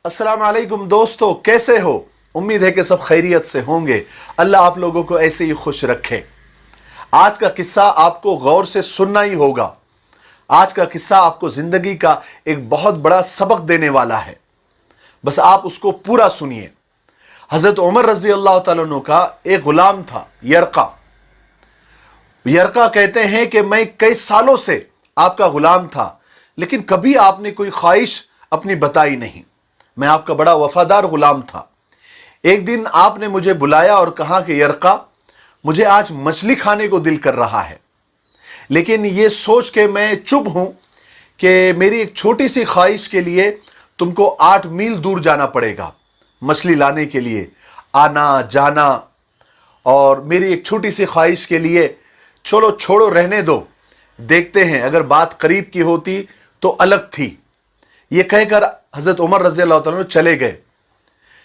अस्सलाम वालेकुम दोस्तों, कैसे हो? उम्मीद है कि सब खैरियत से होंगे। अल्लाह आप लोगों को ऐसे ही खुश रखे। आज का किस्सा आपको गौर से सुनना ही होगा। आज का किस्सा आपको जिंदगी का एक बहुत बड़ा सबक देने वाला है। बस आप उसको पूरा सुनिए। हजरत उमर रजी अल्लाह तआला अन्हु का एक गुलाम था, यरका। यरका कहते हैं कि मैं कई सालों से आपका गुलाम था, लेकिन कभी आपने कोई ख्वाहिश अपनी बताई नहीं। मैं आपका बड़ा वफादार गुलाम था। एक दिन आपने मुझे बुलाया और कहा कि यरका, मुझे आज मछली खाने को दिल कर रहा है, लेकिन ये सोच के मैं चुप हूं कि मेरी एक छोटी सी ख्वाहिश के लिए तुमको 8 मील दूर जाना पड़ेगा मछली लाने के लिए, आना जाना। और मेरी एक छोटी सी ख्वाहिश के लिए चलो छोड़ो, रहने दो, देखते हैं, अगर बात करीब की होती तो अलग थी। ये कहकर हजरत उमर रज़ी अल्लाह तआला अन्हु चले गए।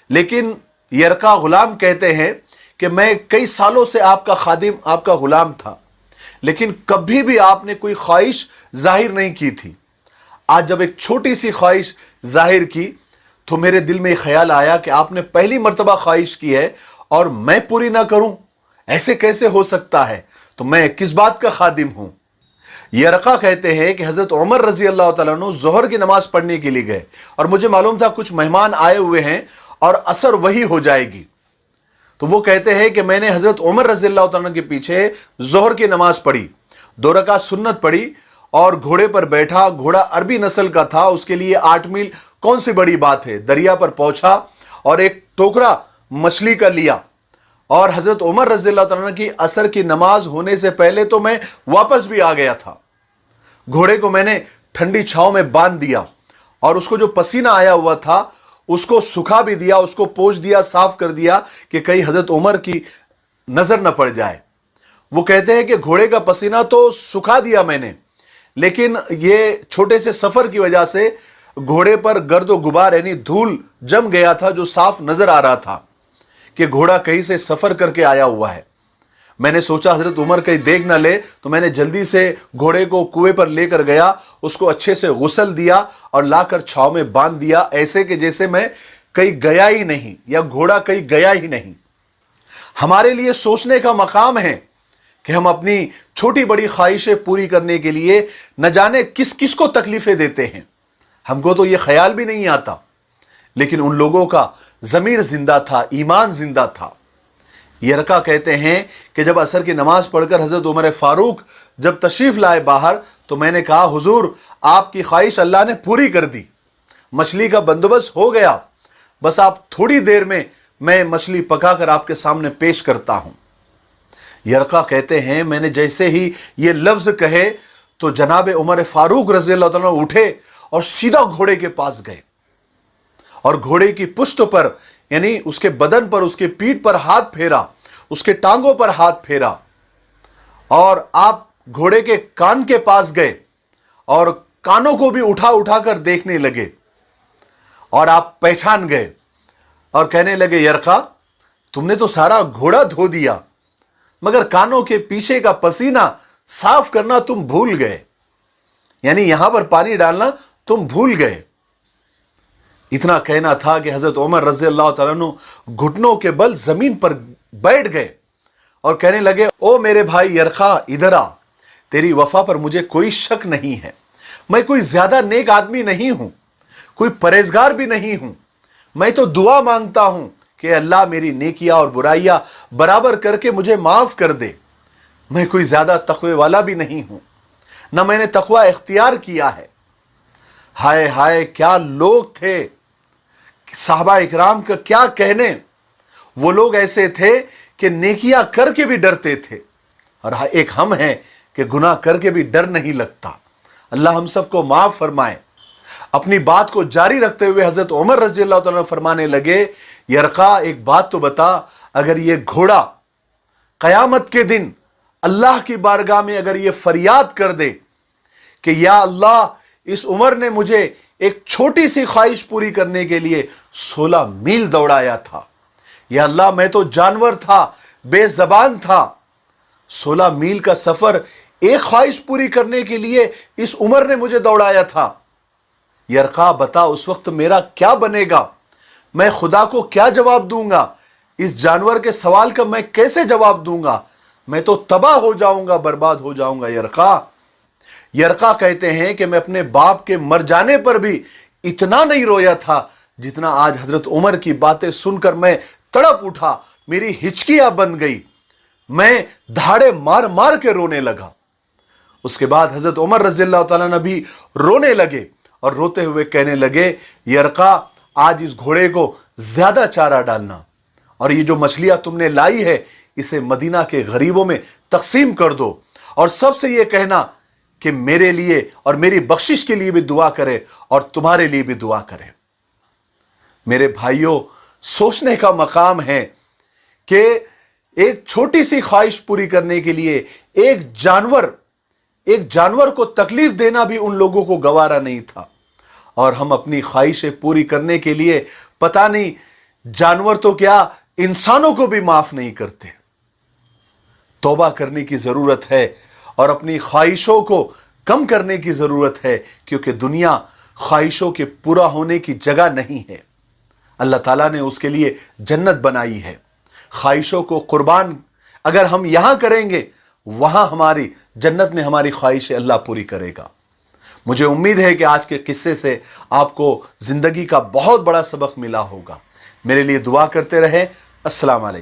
लेकिन यरका गुलाम कहते हैं कि मैं कई सालों से आपका खादिम, आपका गुलाम था, लेकिन कभी भी आपने कोई ख्वाहिश जाहिर नहीं की थी। आज जब एक छोटी सी ख्वाहिश जाहिर की तो मेरे दिल में ख्याल आया कि आपने पहली मर्तबा ख्वाहिश की है और मैं पूरी ना करूं, ऐसे कैसे हो सकता है? तो मैं किस बात का खादिम हूं? यरका कहते हैं कि हजरत उमर रजी अल्लाह तआला अन्हु जोहर की नमाज पढ़ने के लिए गए और मुझे मालूम था कुछ मेहमान आए हुए हैं और असर वही हो जाएगी। तो वो कहते हैं कि मैंने हजरत उमर रजी अल्लाह तआला अन्हु के पीछे जोहर की नमाज पढ़ी, 2 रकात सुन्नत पढ़ी और घोड़े पर बैठा। घोड़ा अरबी नस्ल का था, उसके लिए 8 मील कौन सी बड़ी बात है। दरिया पर पहुंचा और एक टोकरा मछली का लिया और हजरत उमर रज़ी अल्लाह तआला अन्हु की असर की नमाज होने से पहले तो मैं वापस भी आ गया था। घोड़े को मैंने ठंडी छांव में बांध दिया और उसको जो पसीना आया हुआ था उसको सुखा भी दिया, उसको पोंछ दिया, साफ कर दिया कि कहीं हजरत उमर की नजर न पड़ जाए। वो कहते हैं कि घोड़े का पसीना तो सुखा दिया मैंने, लेकिन ये छोटे से सफर की वजह से घोड़े पर गर्द गुबार यानी धूल जम गया था, जो साफ नजर आ रहा था कि घोड़ा कहीं से सफर करके आया हुआ है। मैंने सोचा हजरत उमर कहीं देख ना ले, तो मैंने जल्दी से घोड़े को कुएं पर लेकर गया, उसको अच्छे से गुस्ल दिया और लाकर छाव में बांध दिया, ऐसे कि जैसे मैं कहीं गया ही नहीं या घोड़ा कहीं गया ही नहीं। हमारे लिए सोचने का मकाम है कि हम अपनी छोटी बड़ी ख्वाहिशें पूरी करने के लिए न जाने किस किस को तकलीफें देते हैं। हमको तो ये ख्याल भी नहीं आता, लेकिन उन लोगों का ज़मीर जिंदा था, ईमान जिंदा था। यरका कहते हैं कि जब असर की नमाज पढ़कर हजरत उमर फारूक जब तशरीफ लाए बाहर, तो मैंने कहा, हुजूर आपकी ख्वाहिश अल्लाह ने पूरी कर दी, मछली का बंदोबस्त हो गया, बस आप थोड़ी देर में मैं मछली पकाकर आपके सामने पेश करता हूं। यरका कहते हैं मैंने जैसे ही ये लफ्ज कहे तो जनाब उमर फारूक रज़ी अल्लाह तआला अन्हु उठे और सीधा घोड़े के पास गए और घोड़े की पुश्त पर यानी उसके बदन पर, उसके पीठ पर हाथ फेरा, उसके टांगों पर हाथ फेरा और आप घोड़े के कान के पास गए और कानों को भी उठा उठा कर देखने लगे और आप पहचान गए और कहने लगे, यरका तुमने तो सारा घोड़ा धो दिया, मगर कानों के पीछे का पसीना साफ करना तुम भूल गए, यानी यहां पर पानी डालना तुम भूल गए। इतना कहना था कि हजरत उमर रज़ी अल्लाह तआला अन्हु घुटनों के बल जमीन पर बैठ गए और कहने लगे, ओ मेरे भाई यरका, इधर आ, तेरी वफा पर मुझे कोई शक नहीं है। मैं कोई ज्यादा नेक आदमी नहीं हूं, कोई परहेजगार भी नहीं हूं। मैं तो दुआ मांगता हूं कि अल्लाह मेरी नेकियां और बुराइयां बराबर करके मुझे माफ कर दे। मैं कोई ज्यादा तकवे वाला भी नहीं हूं, ना मैंने तकवा इख्तियार किया है। हाय हाय, क्या लोग थे, साहबा इकराम का क्या कहने। वो लोग ऐसे थे कि नेकियां करके भी डरते थे, और एक हम हैं कि गुनाह करके भी डर नहीं लगता। अल्लाह हम सबको माफ फरमाए। अपनी बात को जारी रखते हुए हजरत उमर रज़ी अल्लाह तआला फरमाने लगे, यरका एक बात तो बता, अगर ये घोड़ा कयामत के दिन अल्लाह की बारगाह में अगर ये फरियाद कर दे कि या अल्लाह, इस उमर ने मुझे एक छोटी सी ख्वाहिश पूरी करने के लिए 16 मील दौड़ाया था, या अल्लाह मैं तो जानवर था, बेजबान था, 16 मील का सफर एक ख्वाहिश पूरी करने के लिए इस उमर ने मुझे दौड़ाया था, यरका बता उस वक्त मेरा क्या बनेगा, मैं खुदा को क्या जवाब दूंगा, इस जानवर के सवाल का मैं कैसे जवाब दूंगा, मैं तो तबाह हो जाऊंगा, बर्बाद हो जाऊंगा। यरका कहते हैं कि मैं अपने बाप के मर जाने पर भी इतना नहीं रोया था जितना आज हजरत उमर की बातें सुनकर मैं तड़प उठा, मेरी हिचकियां बन गई, मैं धाड़े मार मार के रोने लगा। उसके बाद हजरत उमर रज़ियल्लाहु ताला अन्हु भी रोने लगे और रोते हुए कहने लगे, यरका आज इस घोड़े को ज्यादा चारा डालना और ये जो मछलियां तुमने लाई है इसे मदीना के गरीबों में तकसीम कर दो और सबसे ये कहना कि मेरे लिए और मेरी बख्शिश के लिए भी दुआ करे और तुम्हारे लिए भी दुआ करे। मेरे भाइयों, सोचने का मकाम है कि एक छोटी सी ख्वाहिश पूरी करने के लिए एक जानवर को तकलीफ देना भी उन लोगों को गवारा नहीं था, और हम अपनी ख्वाहिशें पूरी करने के लिए पता नहीं जानवर तो क्या इंसानों को भी माफ नहीं करते। तौबा करने की जरूरत है और अपनी ख्वाहिशों को कम करने की जरूरत है, क्योंकि दुनिया ख्वाहिशों के पूरा होने की जगह नहीं है। अल्लाह ताला ने उसके लिए जन्नत बनाई है। ख्वाहिशों को कुर्बान अगर हम यहां करेंगे, वहां हमारी जन्नत में हमारी ख्वाहिशें अल्लाह पूरी करेगा। मुझे उम्मीद है कि आज के किस्से से आपको जिंदगी का बहुत बड़ा सबक मिला होगा। मेरे लिए दुआ करते रहें। अस्सलाम वालेकुम।